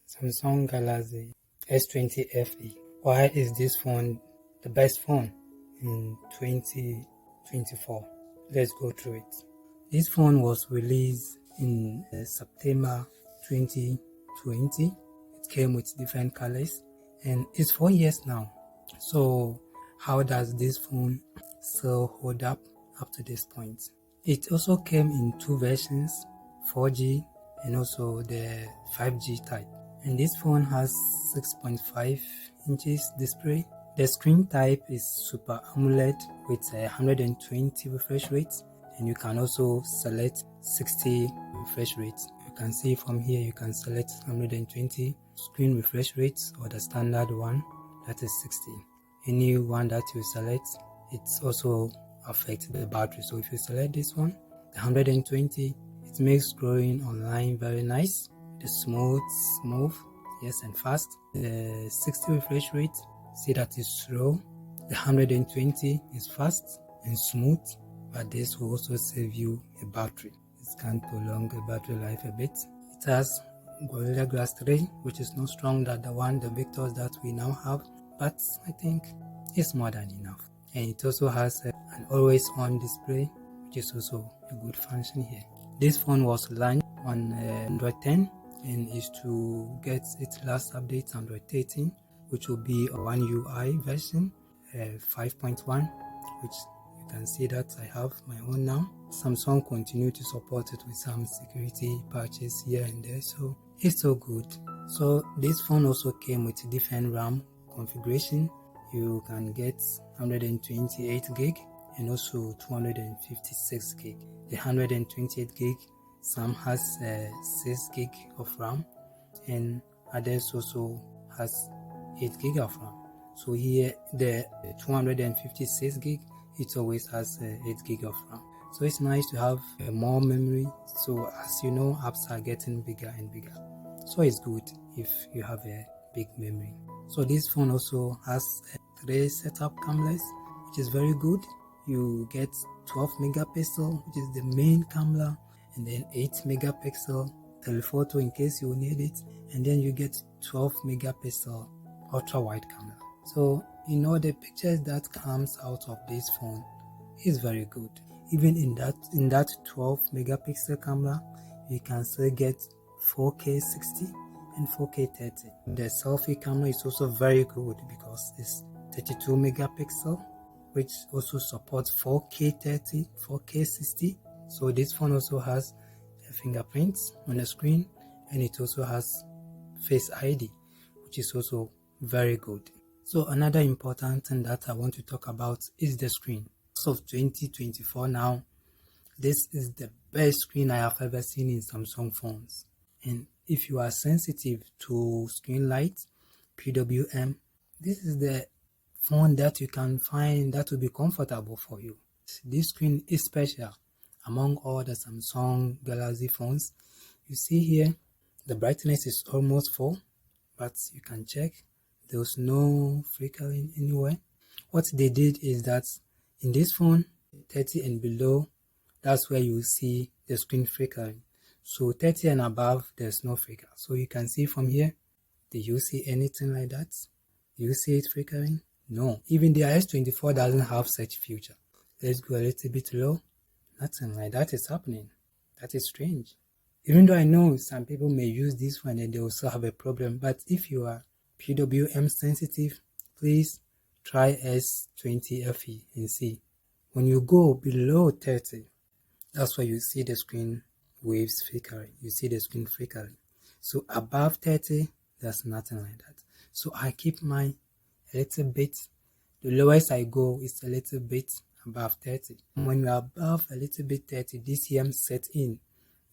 Samsung Galaxy S20 FE. Why is this phone the best phone in 2024? Let's go through it. This phone was released in September 2020. It came with different colors and it's 4 years now. So how does this phone still hold up to this point? It also came in two versions, 4G and also the 5G type. And this phone has 6.5 inches display. The screen type is Super AMOLED with 120 refresh rates, and you can also select 60 refresh rates. You can see from here you can select 120 screen refresh rates or the standard one, that is 60. Any one that you select, it's also affects the battery. So if you select this one, the 120, it makes scrolling online very nice. The smooth, yes, and fast. The 60 refresh rate, see that is slow. The 120 is fast and smooth, but this will also save you a battery. It can prolong the battery life a bit. It has Gorilla Glass 3, which is not strong than the Victors that we now have, but I think it's more than enough. And it also has an always on display, which is also a good function here. This phone was launched on Android 10 and is to get its last update, Android 13, which will be a One UI version 5.1, which you can see that I have my own now. Samsung continue to support it with some security patches here and there, so it's so good. So this phone also came with different RAM configuration. You can get 128 gig and also 256 gig. The 128 gig, some has 6 gig of RAM and others also has 8 gig of RAM. So here the 256 gig, it always has 8 gig of RAM. So it's nice to have more memory. So as you know, apps are getting bigger and bigger. So it's good if you have a big memory. So this phone also has 3 setup cameras, which is very good. You get 12 megapixel, which is the main camera, and then 8 megapixel telephoto in case you need it, and then you get 12 megapixel ultra wide camera. So the pictures that comes out of this phone is very good. Even in that 12 megapixel camera, you can still get 4K 60 and 4K 30. The selfie camera is also very good because it's 32 megapixel, which also supports 4K 30, 4K 60. So this phone also has a fingerprint on the screen, and it also has Face ID, which is also very good. So another important thing that I want to talk about is the screen. As of 2024 now, this is the best screen I have ever seen in Samsung phones. And if you are sensitive to screen light, PWM, this is the phone that you can find that will be comfortable for you. This screen is special among all the Samsung Galaxy phones. You see here, the brightness is almost full, but you can check there's no flickering anywhere. What they did is that in this phone, 30 and below, that's where you see the screen flickering. So 30 and above, there's no flicker. So you can see from here, do you see anything like that? Do you see it flickering? No, even the S24 doesn't have such feature. Let's go a little bit low. Nothing like that is happening. That is strange. Even though I know some people may use this one and they also have a problem, but if you are PWM sensitive, please try S20 FE and see. When you go below 30, that's where you see the screen waves flickering. You see the screen flickering. So above 30, there's nothing like that. So I keep mine a little bit. The lowest I go is a little bit above 30. When you're above a little bit 30, DCM set in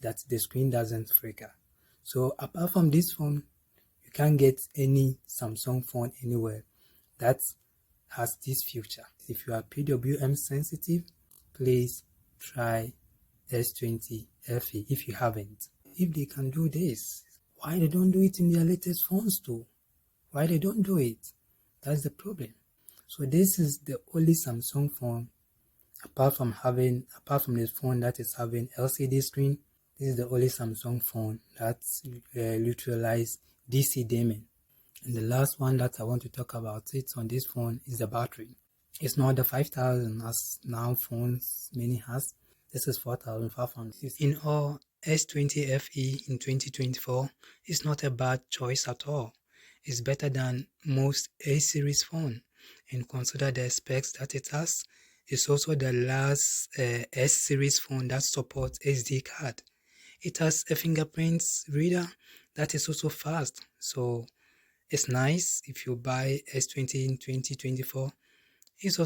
that the screen doesn't flicker. So apart from this phone, you can't get any Samsung phone anywhere that has this feature. If you are PWM sensitive, please try S20 FE if you haven't. If they can do this, why they don't do it in their latest phones too? Why they don't do it? That's the problem. So this is the only Samsung phone, apart from this phone that is having LCD screen, this is the only Samsung phone that utilizes DC dimming. And the last one that I want to talk about it on this phone is the battery. It's not the 5000 as now phones many has. This is 4500. In all, S20 FE in 2024 is not a bad choice at all. It's better than most A-series phone, and consider the specs that it has. It's also the last S-series phone that supports SD card. It has a fingerprint reader that is also fast, so it's nice if you buy S20 in 2024. It's also